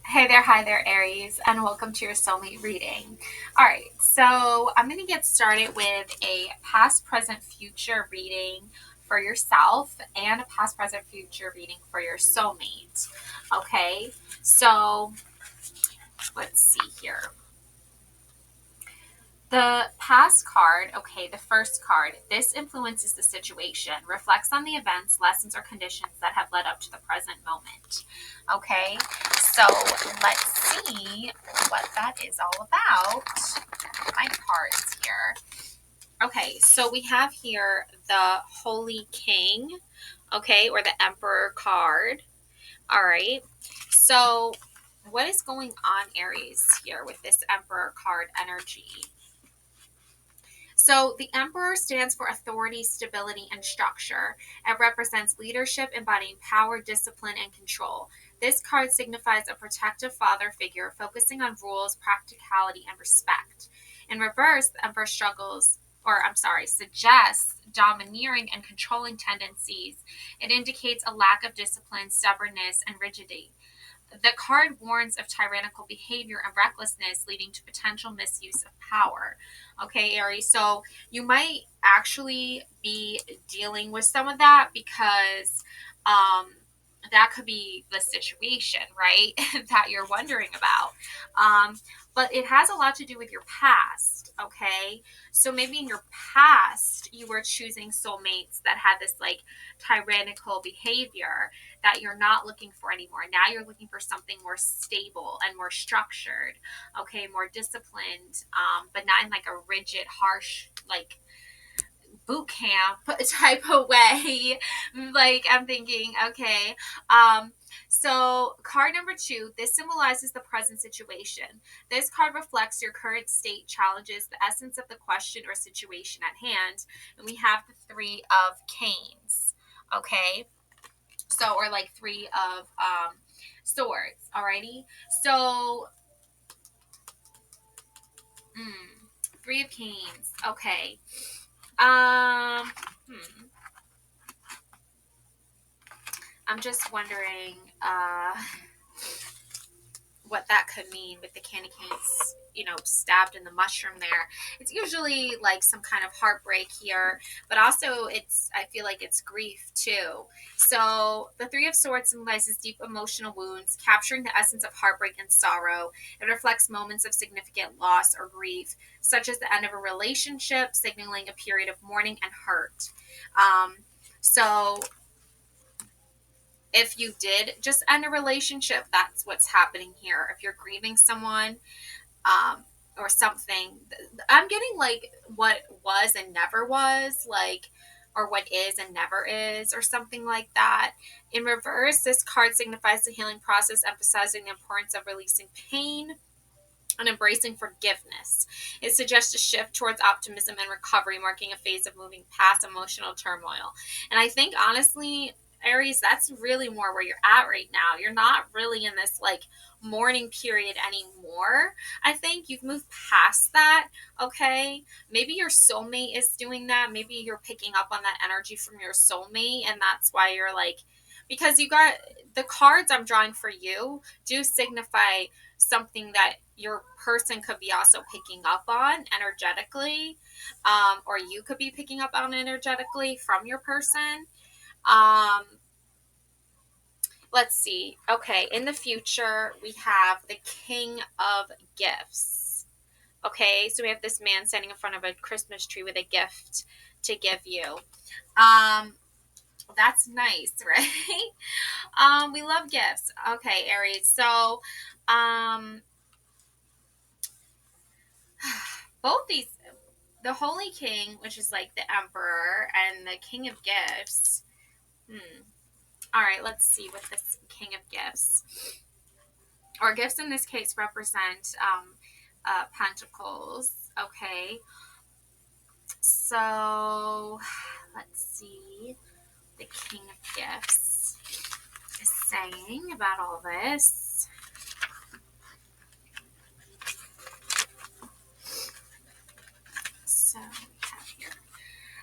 Hey there, hi there, Aries, and welcome to your Soulmate reading. All right, so I'm going to get started with a past, present, future reading for yourself and a past, present, future reading for your soulmate. Okay, so let's see here. The past card, okay, the first card, this influences the situation, reflects on the events, lessons, or conditions that have led up to the present moment. Okay, so let's see what that is all about. My cards here. Okay, so we have here the Holy King, okay, or the Emperor card. All right, so what is going on, Aries, here with this Emperor card energy? So the emperor stands for authority, stability, and structure. It represents leadership, embodying power, discipline, and control. This card signifies a protective father figure focusing on rules, practicality, and respect. In reverse, the emperor suggests domineering and controlling tendencies. It indicates a lack of discipline, stubbornness, and rigidity. The card warns of tyrannical behavior and recklessness leading to potential misuse of power. Okay, Aries. So you might actually be dealing with some of that because that could be the situation, right? that you're wondering about. But it has a lot to do with your past. Okay. So maybe in your past, you were choosing soulmates that had this like tyrannical behavior that you're not looking for anymore. Now you're looking for something more stable and more structured, okay, more disciplined, but not in like a rigid, harsh, like boot camp type of way. like I'm thinking, okay. So card number 2, this symbolizes the present situation. This card reflects your current state, challenges, the essence of the question or situation at hand. And we have the 3 of canes. Okay. So, or like 3 of swords. Alrighty. So, 3 of canes. Okay. Um, hmm. I'm just wondering what that could mean with the candy canes, stabbed in the mushroom there. It's usually like some kind of heartbreak here, but also I feel like it's grief too. So the 3 of Swords symbolizes deep emotional wounds, capturing the essence of heartbreak and sorrow. It reflects moments of significant loss or grief, such as the end of a relationship, signaling a period of mourning and hurt. So if you did just end a relationship, that's what's happening here. If you're grieving someone, or something, I'm getting like what was and never was, like, or what is and never is, or something like that. In reverse, this card signifies the healing process, emphasizing the importance of releasing pain and embracing forgiveness. It suggests a shift towards optimism and recovery, marking a phase of moving past emotional turmoil. And I think, honestly, Aries, that's really more where you're at right now. You're not really in this like mourning period anymore. I think you've moved past that. Okay. Maybe your soulmate is doing that. Maybe you're picking up on that energy from your soulmate. And that's why you're like, because you got the cards I'm drawing for you do signify something that your person could be also picking up on energetically, or you could be picking up on energetically from your person. Um, let's see. Okay, in the future, we have the King of Gifts. Okay, so we have this man standing in front of a Christmas tree with a gift to give you. Um, that's nice, right? We love gifts. Okay, Aries. So, um, both these, the Holy King, which is like the Emperor, and the King of Gifts. All right, let's see what this King of Gifts, or gifts in this case, represent Pentacles. Okay, so let's see the King of Gifts is saying about all this. So we have here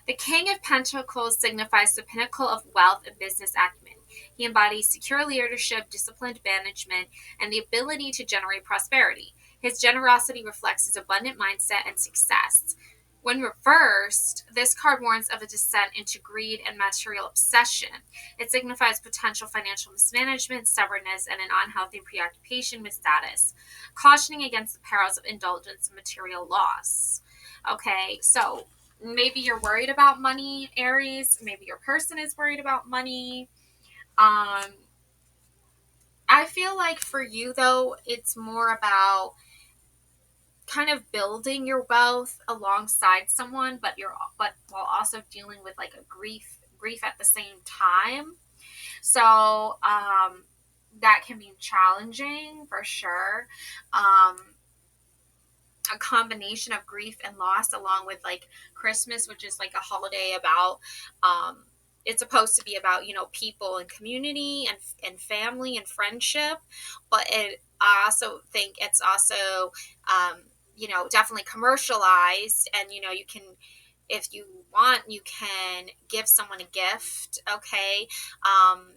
the King of Pentacles signifies the pinnacle of wealth and business acumen. He embodies secure leadership, disciplined management, and the ability to generate prosperity. His generosity reflects his abundant mindset and success. When reversed, this card warns of a descent into greed and material obsession. It signifies potential financial mismanagement, stubbornness, and an unhealthy preoccupation with status, cautioning against the perils of indulgence and material loss. Okay, so maybe you're worried about money, Aries. Maybe your person is worried about money. Um, I feel like for you, though, it's more about kind of building your wealth alongside someone, but while also dealing with like a grief at the same time. So that can be challenging for sure. Um, a combination of grief and loss, along with like Christmas, which is like a holiday about it's supposed to be about, you know, people and community and family and friendship, but I also think it's also you know, definitely commercialized, and you know, you can, if you want, you can give someone a gift, okay, um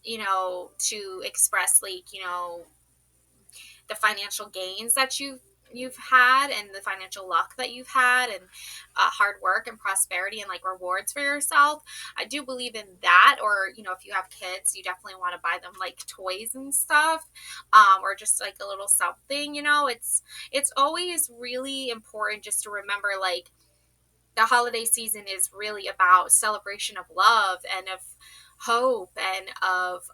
you know, to express, like, you know, the financial gains that you've had and the financial luck that you've had, and hard work and prosperity and like rewards for yourself. I do believe in that. Or, you know, if you have kids, you definitely want to buy them like toys and stuff, or just like a little something, you know. It's always really important just to remember, like, the holiday season is really about celebration of love and of hope and of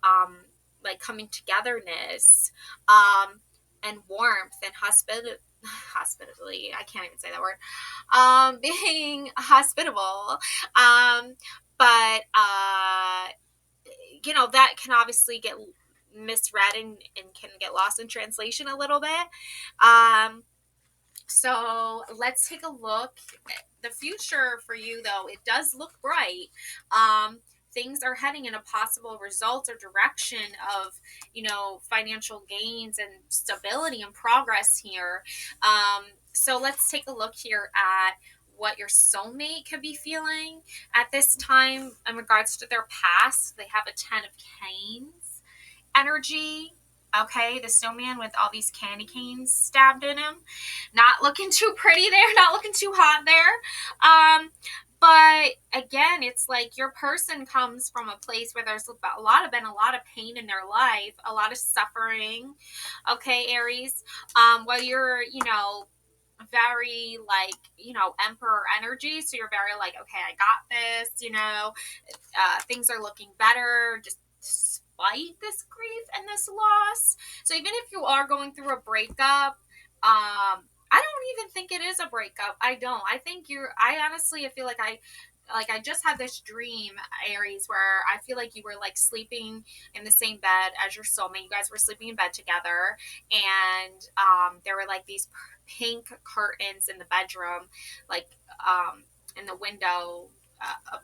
like coming togetherness, and warmth and hospitality. I can't even say that word. Being hospitable. Um, but you know, that can obviously get misread and can get lost in translation a little bit. So let's take a look. The future for you, though, it does look bright. Things are heading in a possible result or direction of, you know, financial gains and stability and progress here. So let's take a look here at what your soulmate could be feeling at this time in regards to their past. They have a 10 of Canes energy. Okay, the snowman with all these candy canes stabbed in him. Not looking too pretty there, not looking too hot there. But again, it's like your person comes from a place where there's a lot of pain in their life, a lot of suffering. Okay, Aries. Well, you're, you know, very like, you know, emperor energy, so you're very like, okay, I got this, you know, things are looking better just despite this grief and this loss. So even if you are going through a breakup, I don't even think it is a breakup. I don't. I think I honestly, I feel like I just had this dream, Aries, where I feel like you were like sleeping in the same bed as your soulmate. You guys were sleeping in bed together, and there were like these pink curtains in the bedroom, like in the window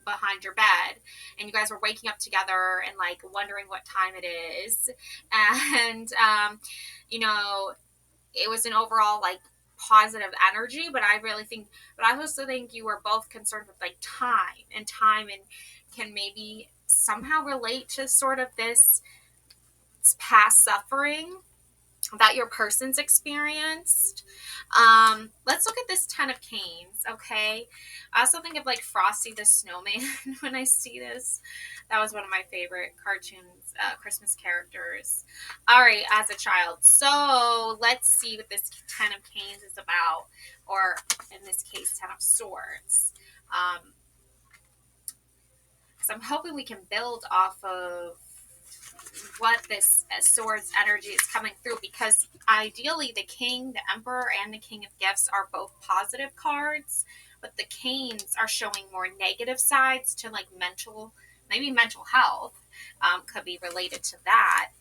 behind your bed, and you guys were waking up together and like wondering what time it is, and you know, it was an overall like positive energy. But I really think, but I also think you were both concerned with like time and can maybe somehow relate to sort of this past suffering that your person's experienced. Let's look at this 10 of Canes, okay? I also think of like Frosty the Snowman when I see this. That was one of my favorite cartoons, Christmas characters. All right, as a child. So let's see what this 10 of Canes is about, or in this case, 10 of Swords. So I'm hoping we can build off of what this swords energy is coming through, because ideally the king, the emperor, and the king of gifts are both positive cards, but the canes are showing more negative sides to like maybe mental health, could be related to that.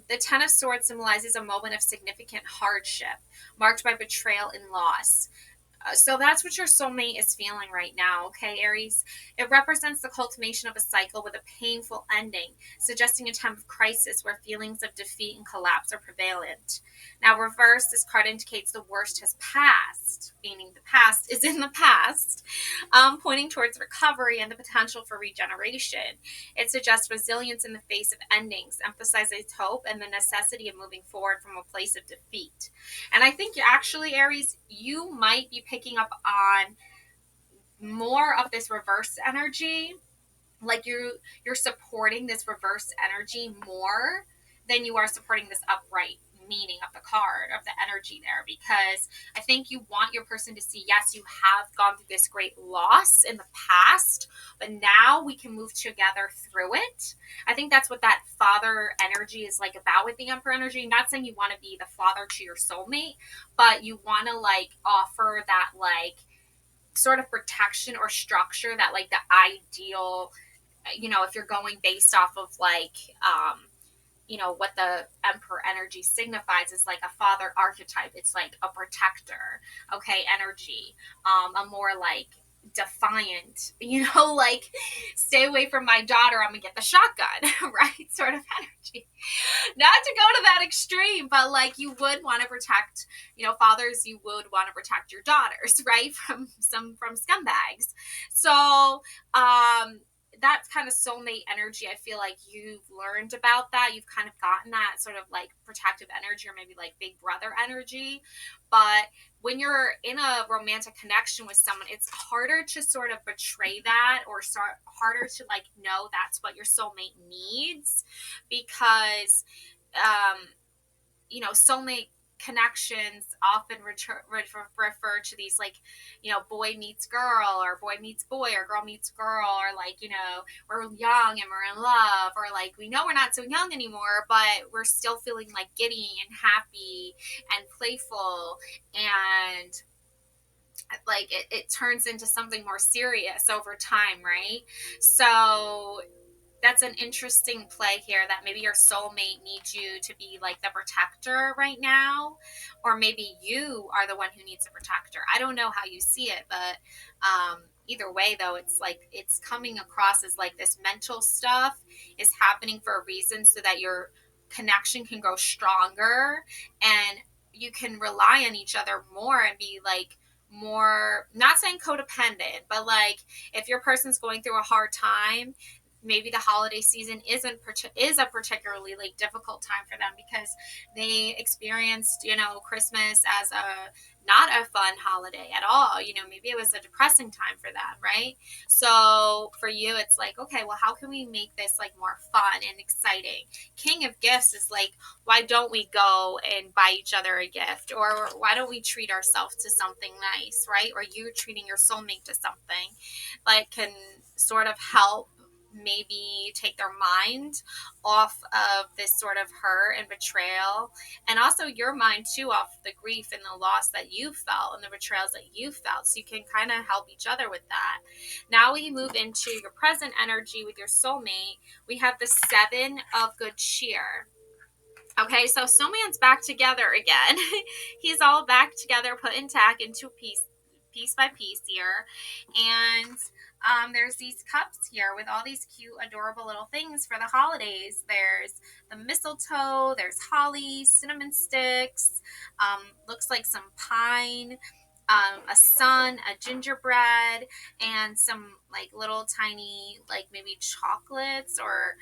The 10 of swords symbolizes a moment of significant hardship marked by betrayal and loss. So that's what your soulmate is feeling right now, okay, Aries? It represents the culmination of a cycle with a painful ending, suggesting a time of crisis where feelings of defeat and collapse are prevalent. Now, reverse, this card indicates the worst has passed, meaning the past is in the past, pointing towards recovery and the potential for regeneration. It suggests resilience in the face of endings, emphasizes hope and the necessity of moving forward from a place of defeat. And I think actually, Aries, you might be picking up on more of this reverse energy. Like you're supporting this reverse energy more than you are supporting this upright meaning of the card, of the energy there, because I think you want your person to see, yes, you have gone through this great loss in the past, but now we can move together through it. I think that's what that father energy is like about with the Emperor energy. Not saying you want to be the father to your soulmate, but you want to like offer that like sort of protection or structure that like the ideal, if you're going based off of like what the Emperor energy signifies is like a father archetype. It's like a protector, okay, energy, a more like defiant, like stay away from my daughter, I'm gonna get the shotgun, right, sort of energy. Not to go to that extreme, but like you would want to protect, fathers, you would want to protect your daughters, right, from scumbags. So that's kind of soulmate energy. I feel like you've learned about that. You've kind of gotten that sort of like protective energy, or maybe like big brother energy. But when you're in a romantic connection with someone, it's harder to sort of betray that, or start harder to like know that's what your soulmate needs, because soulmate connections often refer to these like, boy meets girl, or boy meets boy, or girl meets girl, or like, we're young and we're in love, or like we know we're not so young anymore, but we're still feeling like giddy and happy and playful, and like it turns into something more serious over time, right? So that's an interesting play here, that maybe your soulmate needs you to be like the protector right now, or maybe you are the one who needs a protector. I don't know how you see it, but either way though, it's like it's coming across as like this mental stuff is happening for a reason, so that your connection can grow stronger and you can rely on each other more and be like more, not saying codependent, but like if your person's going through a hard time, maybe the holiday season is a particularly like difficult time for them, because they experienced Christmas as a not a fun holiday at all. Maybe it was a depressing time for them, right? So for you, it's like, okay, well, how can we make this like more fun and exciting? King of Gifts is like, why don't we go and buy each other a gift, or why don't we treat ourselves to something nice, right? Or you treating your soulmate to something like can sort of help maybe take their mind off of this sort of hurt and betrayal, and also your mind too, off the grief and the loss that you felt and the betrayals that you felt, so you can kind of help each other with that. Now we move into your present energy with your soulmate. We have the Seven of Good Cheer. Okay, so Snowman's back together again. He's all back together, put intact into piece by piece here. And there's these cups here with all these cute, adorable little things for the holidays. There's the mistletoe, there's holly, cinnamon sticks, looks like some pine, a sun, a gingerbread, and some like little tiny, like maybe chocolates or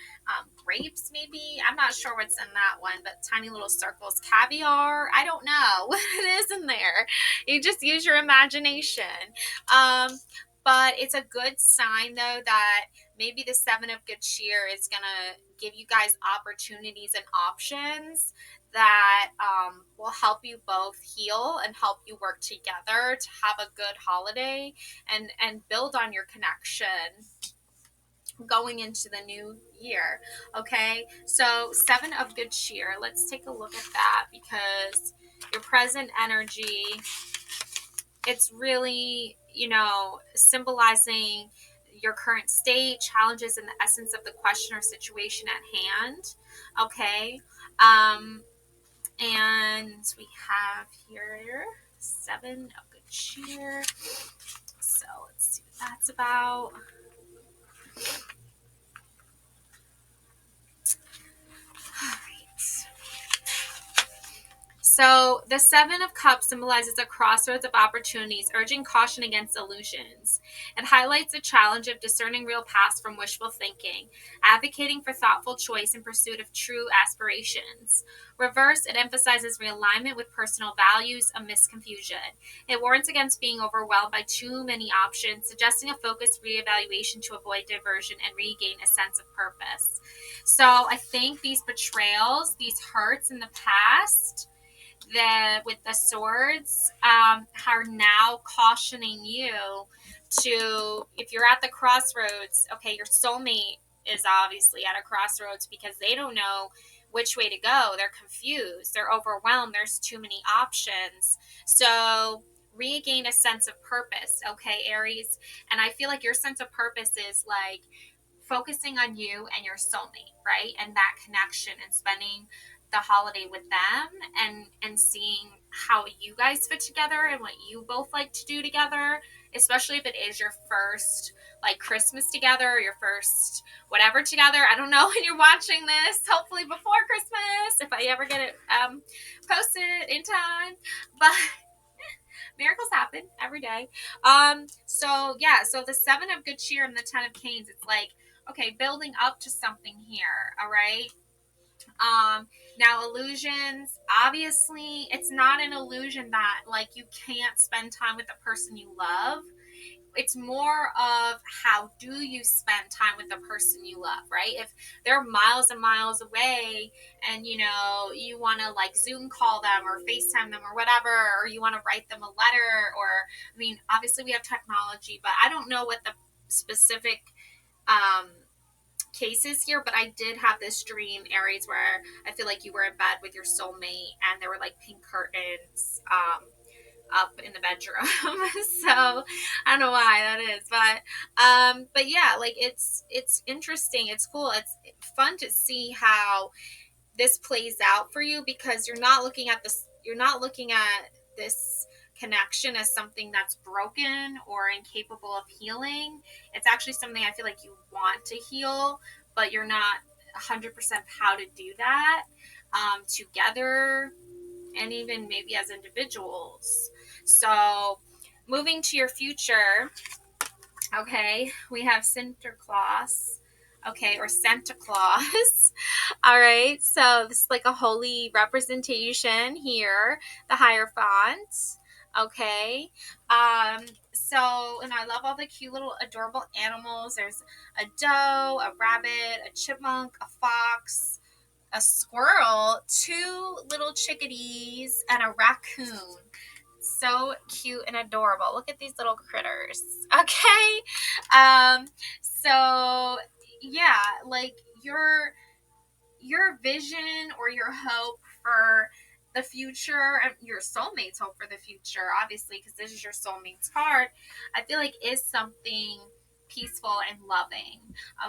grapes, maybe. I'm not sure what's in that one, but tiny little circles, caviar. I don't know what it is in there. You just use your imagination. But it's a good sign, though, that maybe the Seven of Good Cheer is going to give you guys opportunities and options that will help you both heal and help you work together to have a good holiday and build on your connection going into the new year. Okay, so Seven of Good Cheer, let's take a look at that, because your present energy, it's really symbolizing your current state, challenges, and the essence of the question or situation at hand. Okay, and we have here Seven of Good cheer. So let's see what that's about. All right. So the Seven of Cups symbolizes a crossroads of opportunities, urging caution against illusions. It highlights the challenge of discerning real paths from wishful thinking, advocating for thoughtful choice in pursuit of true aspirations. Reverse, it emphasizes realignment with personal values amidst confusion. It warns against being overwhelmed by too many options, suggesting a focused reevaluation to avoid diversion and regain a sense of purpose. So I think these betrayals, these hurts in the past, with the swords, are now cautioning you to, if you're at the crossroads, okay, your soulmate is obviously at a crossroads because they don't know which way to go. They're confused, they're overwhelmed, there's too many options. So regain a sense of purpose, okay, Aries. And I feel like your sense of purpose is like focusing on you and your soulmate, right? And that connection, and spending the holiday with them, and seeing how you guys fit together and what you both like to do together, especially if it is your first like Christmas together, or your first whatever together. I don't know when you're watching this, hopefully before Christmas, if I ever get it posted in time. But miracles happen every day. So yeah, so the Seven of Good Cheer and the Ten of Canes, it's like, okay, building up to something here, all right? Now illusions, obviously, it's not an illusion that like you can't spend time with the person you love. It's more of how do you spend time with the person you love, right? If they're miles and miles away, and you know you want to like Zoom call them or FaceTime them or whatever, or you want to write them a letter, or I mean, obviously we have technology, but I don't know what the specific um cases here, but I did have this dream, Aries, where I feel like you were in bed with your soulmate and there were like pink curtains up in the bedroom. So I don't know why that is, but yeah, like it's interesting, it's cool, it's fun to see how this plays out for you, because you're not looking at this connection as something that's broken or incapable of healing. It's actually something I feel like you want to heal, but you're not 100% how to do that together, and even maybe as individuals. So moving to your future, okay, we have Sinterklaas, okay, or Santa Claus. All right, so this is like a holy representation here, the Hierophant. Okay, so, and I love all the cute little adorable animals. There's a doe, a rabbit, a chipmunk, a fox, a squirrel, two little chickadees, and a raccoon. So cute and adorable. Look at these little critters. Okay. So yeah, like your vision or your hope for the future, and your soulmate's hope for the future, obviously, because this is your soulmate's card, I feel like is something peaceful and loving.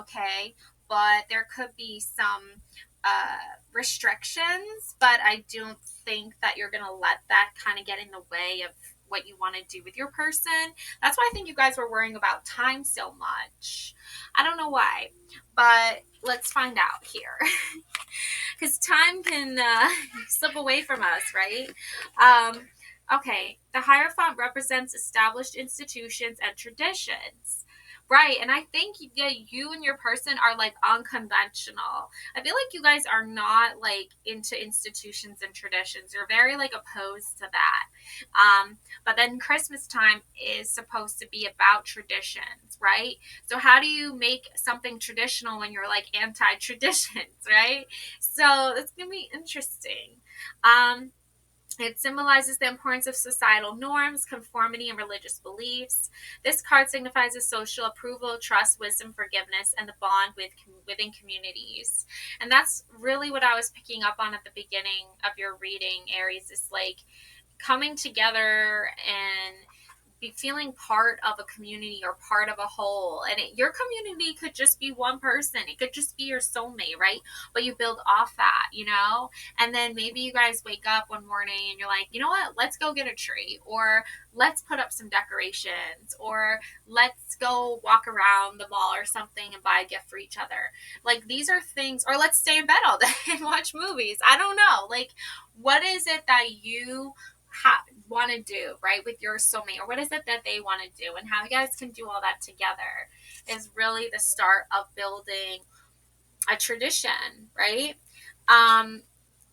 Okay. But there could be some restrictions, but I don't think that you're going to let that kind of get in the way of what you want to do with your person. That's why I think you guys were worrying about time so much. I don't know why, but let's find out here. Because time can slip away from us, right? Okay, the Hierophant represents established institutions and traditions. Right, and I think yeah, you and your person are like unconventional. I feel like you guys are not like into institutions and traditions. You're very like opposed to that. But then Christmas time is supposed to be about traditions, right? So how do you make something traditional when you're like anti-traditions, right? So it's gonna be interesting. Um, it symbolizes the importance of societal norms, conformity, and religious beliefs. This card signifies the social approval, trust, wisdom, forgiveness, and the bond within communities. And that's really what I was picking up on at the beginning of your reading, Aries, is like coming together and be feeling part of a community or part of a whole. And your community could just be one person, it could just be your soulmate, right? But you build off that, and then maybe you guys wake up one morning and you're like, you know what, let's go get a tree, or let's put up some decorations, or let's go walk around the mall or something and buy a gift for each other. Like, these are things, or let's stay in bed all day and watch movies. I don't know. Like, what is it that you want to do, right, with your soulmate, or what is it that they want to do, and how you guys can do all that together is really the start of building a tradition, right?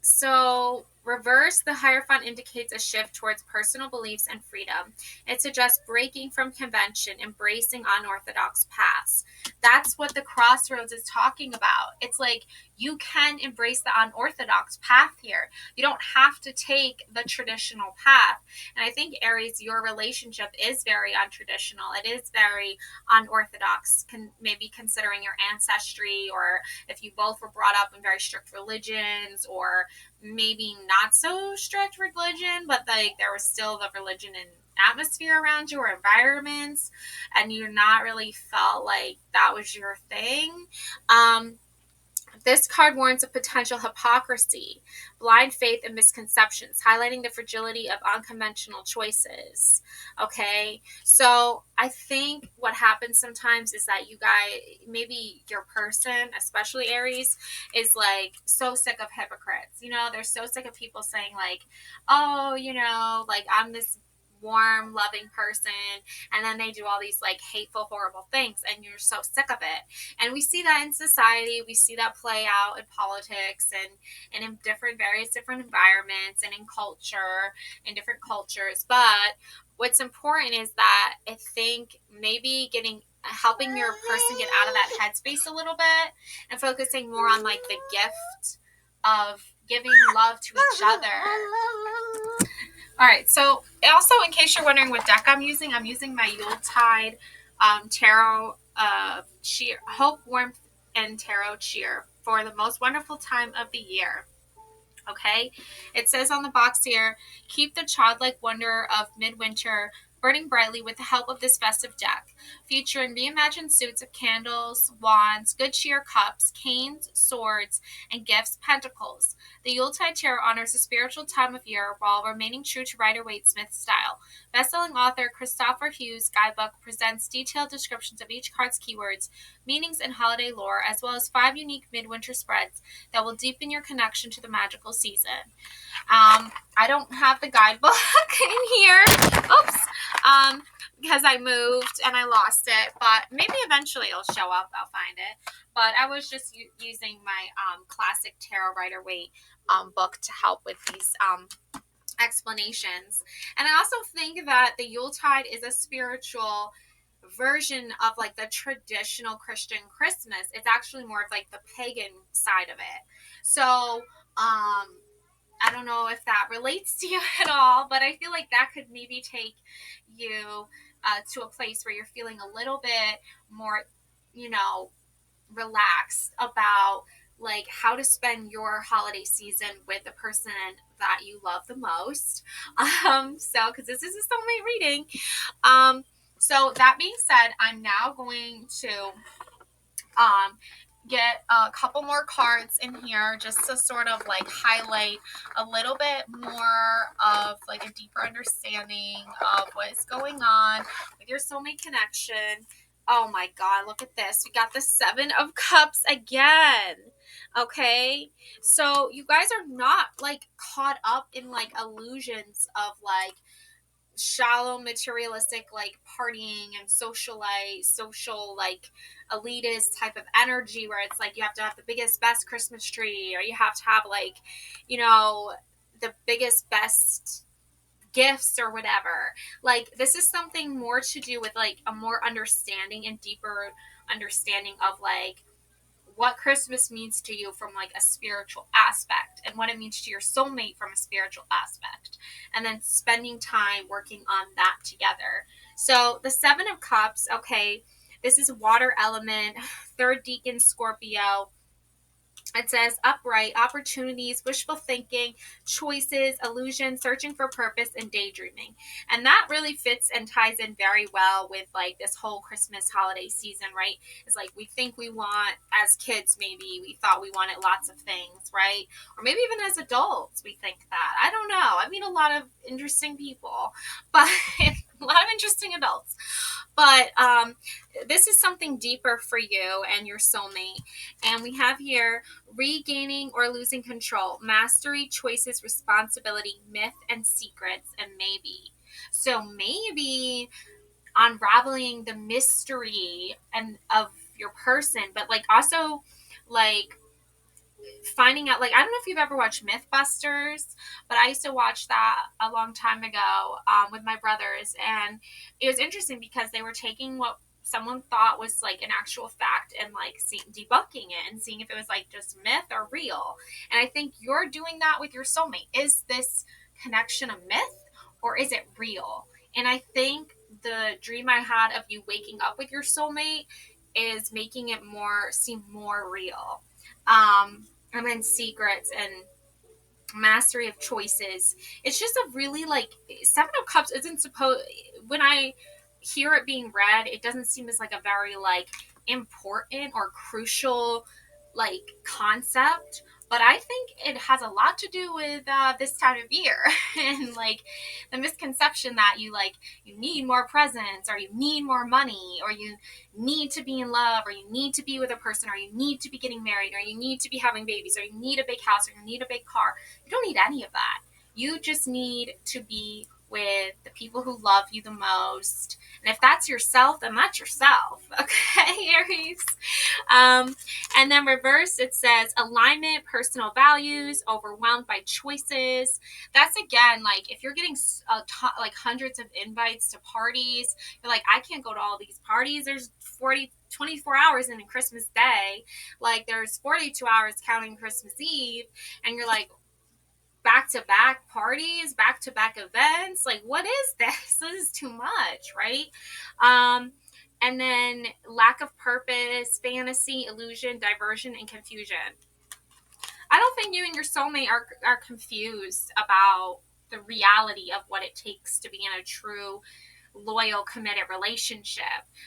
So reverse, the Hierophant indicates a shift towards personal beliefs and freedom. It suggests breaking from convention, embracing unorthodox paths. That's what the crossroads is talking about. It's like, you can embrace the unorthodox path here. You don't have to take the traditional path. And I think, Aries, your relationship is very untraditional. It is very unorthodox, maybe considering your ancestry, or if you both were brought up in very strict religions, or maybe not so strict religion, but like there was still the religion and atmosphere around you, or environments, and you not really felt like that was your thing. This card warns of potential hypocrisy, blind faith, and misconceptions, highlighting the fragility of unconventional choices. Okay, so I think what happens sometimes is that you guys, maybe your person, especially Aries, is like so sick of hypocrites. They're so sick of people saying like, oh, like, I'm this warm, loving person, and then they do all these like hateful, horrible things, and you're so sick of it. And we see that in society, we see that play out in politics, and in various different environments, and in culture, in different cultures. But what's important is that I think maybe helping your person get out of that headspace a little bit, and focusing more on like the gift of giving love to each other. All right, so also, in case you're wondering what deck I'm using my Yuletide Tarot Cheer, Hope, Warmth, and Tarot Cheer for the most wonderful time of the year. Okay, it says on the box here, keep the childlike wonder of midwinter burning brightly with the help of this festive deck, featuring reimagined suits of candles, wands, good cheer cups, canes, swords, and gifts, pentacles. The Yuletide Tarot honors the spiritual time of year while remaining true to Rider-Waite-Smith's style. Bestselling author Christopher Hughes' guidebook presents detailed descriptions of each card's keywords, meanings, and holiday lore, as well as 5 unique midwinter spreads that will deepen your connection to the magical season. I don't have the guidebook in here. Oops. Because I moved and I lost it, but maybe eventually it'll show up. I'll find it. But I was just using my classic Tarot Rider-Waite book to help with these explanations. And I also think that the Yuletide is a spiritual version of like the traditional Christian Christmas. It's actually more of like the pagan side of it. So I don't know if that relates to you at all, but I feel like that could maybe take you to a place where you're feeling a little bit more, relaxed about like how to spend your holiday season with the person that you love the most. Because this is a soulmate reading. So that being said, I'm now going to get a couple more cards in here just to sort of like highlight a little bit more of like a deeper understanding of what is going on with your soulmate connection. Oh my God, look at this. We got the 7 of Cups again. Okay, so you guys are not like caught up in like illusions of like shallow materialistic like partying and social like elitist type of energy where it's like you have to have the biggest best Christmas tree, or you have to have like the biggest best gifts or whatever. Like, this is something more to do with like a more understanding and deeper understanding of like what Christmas means to you from like a spiritual aspect, and what it means to your soulmate from a spiritual aspect, and then spending time working on that together. So the 7 of Cups, okay, this is water element, 3rd decan Scorpio. It says upright, opportunities, wishful thinking, choices, illusion, searching for purpose, and daydreaming. And that really fits and ties in very well with like this whole Christmas holiday season, right? It's like we think we want, as kids, maybe we thought we wanted lots of things, right? Or maybe even as adults, we think that. I don't know. I meet a lot of interesting people, but a lot of interesting adults. But this is something deeper for you and your soulmate. And we have here regaining or losing control, mastery, choices, responsibility, myth, and secrets, and maybe. So maybe unraveling the mystery and of your person, but like also like finding out, like, I don't know if you've ever watched Mythbusters, but I used to watch that a long time ago with my brothers, and it was interesting because they were taking what someone thought was like an actual fact and like debunking it and seeing if it was like just myth or real. And I think you're doing that with your soulmate. Is this connection a myth or is it real? And I think the dream I had of you waking up with your soulmate is making it more seem more real. And then secrets and mastery of choices. It's just a really like Seven of Cups isn't supposed, when I hear it being read, it doesn't seem as like a very like important or crucial like concept, but I think it has a lot to do with this time of year and like the misconception that you need more presents or you need more money or you need to be in love or you need to be with a person or you need to be getting married or you need to be having babies or you need a big house or you need a big car. You don't need any of that. You just need to be with the people who love you the most. And if that's yourself, then that's yourself. Okay, Aries? And then reverse, it says alignment, personal values, overwhelmed by choices. That's again, like if you're getting like hundreds of invites to parties, you're like, I can't go to all these parties. There's 24 hours in a Christmas day. Like there's 42 hours counting Christmas Eve. And you're like, back to back parties, back to back events. Like, what is this? This is too much, right? And then lack of purpose, fantasy, illusion, diversion, and confusion. I don't think you and your soulmate are confused about the reality of what it takes to be in a true loyal, committed relationship.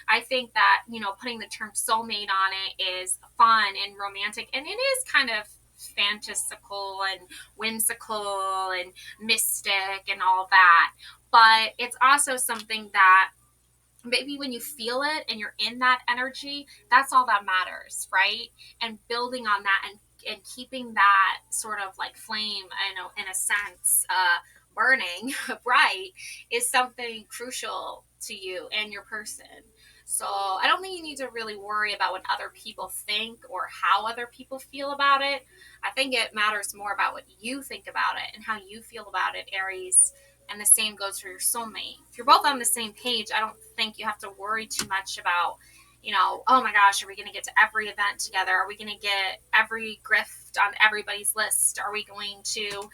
I think that, putting the term soulmate on it is fun and romantic, and it is kind of fantastical and whimsical and mystic and all that. But it's also something that maybe when you feel it and you're in that energy, that's all that matters, right? And building on that and keeping that sort of like flame, in a sense, burning bright is something crucial to you and your person. So I don't think you need to really worry about what other people think or how other people feel about it. I think it matters more about what you think about it and how you feel about it, Aries. And the same goes for your soulmate. If you're both on the same page, I don't think you have to worry too much about, oh my gosh, are we going to get to every event together? Are we going to get every grift on everybody's list? Are we going to,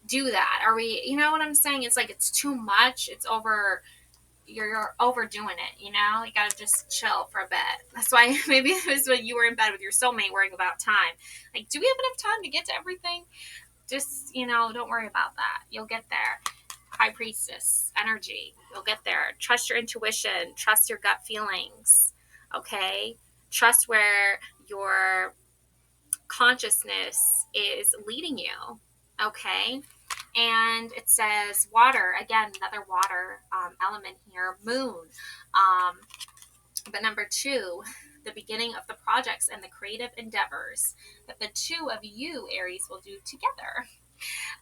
do that? Are we, you know what I'm saying? It's like, it's too much. It's over. You're overdoing it, you gotta just chill for a bit. That's why maybe it was when you were in bed with your soulmate worrying about time. Like, do we have enough time to get to everything? Just, don't worry about that. You'll get there. High priestess energy. You'll get there. Trust your intuition. Trust your gut feelings. Okay? Trust where your consciousness is leading you. Okay? And it says water. Again, another water element here. Moon. But number 2, the beginning of the projects and the creative endeavors that the two of you, Aries, will do together.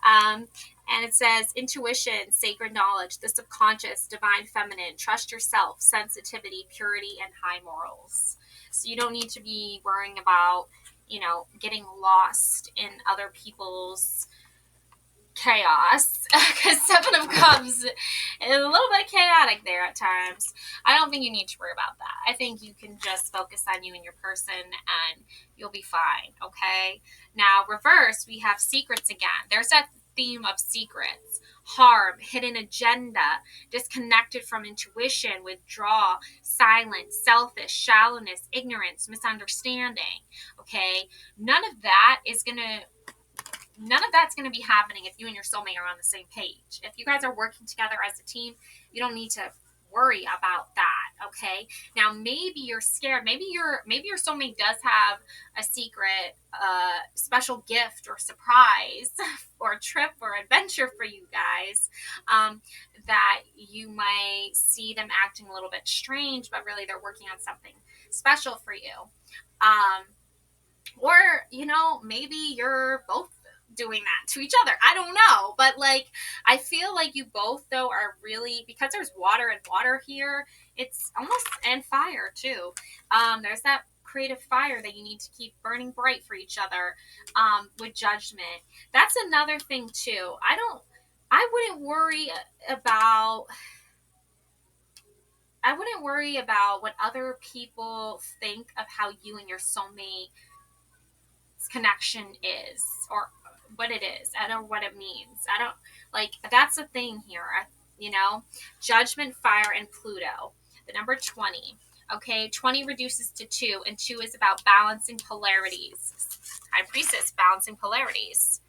And it says intuition, sacred knowledge, the subconscious, divine feminine, trust yourself, sensitivity, purity, and high morals. So you don't need to be worrying about, getting lost in other people's chaos, because Seven of Cups is a little bit chaotic there at times. I don't think you need to worry about that. I think you can just focus on you and your person and you'll be fine. Okay, now reverse, we have secrets again. There's that theme of secrets, harm, hidden agenda, disconnected from intuition, withdrawal, silence, selfish, shallowness, ignorance, misunderstanding. Okay, none of that is going to none of that's going to be happening if you and your soulmate are on the same page. If you guys are working together as a team, you don't need to worry about that. Okay, now maybe you're scared, maybe your soulmate does have a secret special gift or surprise or trip or adventure for you guys, that you might see them acting a little bit strange, but really they're working on something special for you. um, or maybe you're both doing that to each other. I don't know, but like, I feel like you both though are really, because there's water and water here, it's almost, and fire too. There's that creative fire that you need to keep burning bright for each other. With judgment, that's another thing too. I wouldn't worry about what other people think of how you and your soulmate connection is, or what it is. I don't know what it means. I don't, like, that's the thing here. Judgment, fire, and Pluto. The number 20. Okay, 20 reduces to 2, and 2 is about balancing polarities. High Priestess, balancing polarities.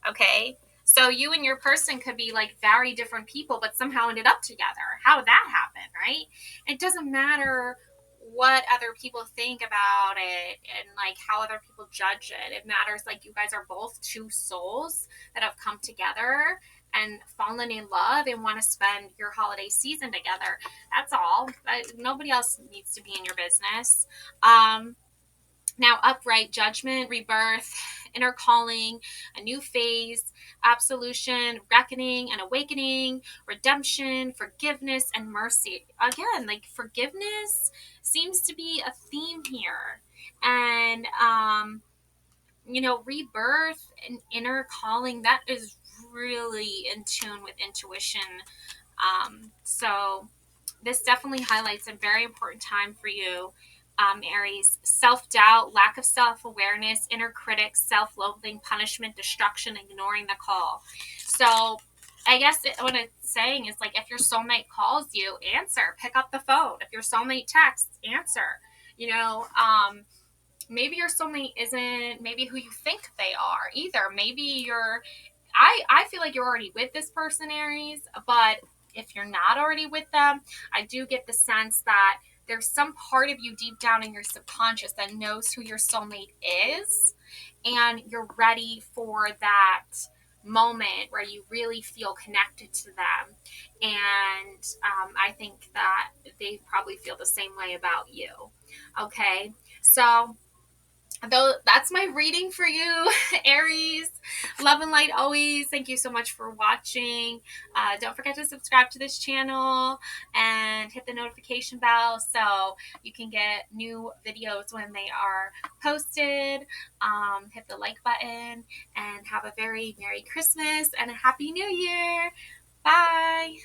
Okay, so you and your person could be like very different people, but somehow ended up together. How did that happen, right? It doesn't matter what other people think about it and like how other people judge it. It matters, like, you guys are both two souls that have come together and fallen in love and want to spend your holiday season together. That's all. Nobody else needs to be in your business. Now, upright, judgment, rebirth, inner calling, a new phase, absolution, reckoning and awakening, redemption, forgiveness, and mercy. Again, like, forgiveness seems to be a theme here. And, rebirth and inner calling, that is really in tune with intuition. So this definitely highlights a very important time for you, Aries. Self-doubt, lack of self-awareness, inner critic, self-loathing, punishment, destruction, ignoring the call. So I guess what it's saying is, like, if your soulmate calls you, answer, pick up the phone. If your soulmate texts, answer. Maybe your soulmate isn't maybe who you think they are either. Maybe I feel like you're already with this person, Aries, but if you're not already with them, I do get the sense that there's some part of you deep down in your subconscious that knows who your soulmate is, and you're ready for that moment where you really feel connected to them. And I think that they probably feel the same way about you. Okay, so though that's my reading for you, Aries. Love and light always. Thank you so much for watching. Don't forget to subscribe to this channel and hit the notification bell so you can get new videos when they are posted. Hit the like button, and have a very Merry Christmas and a Happy New Year. Bye.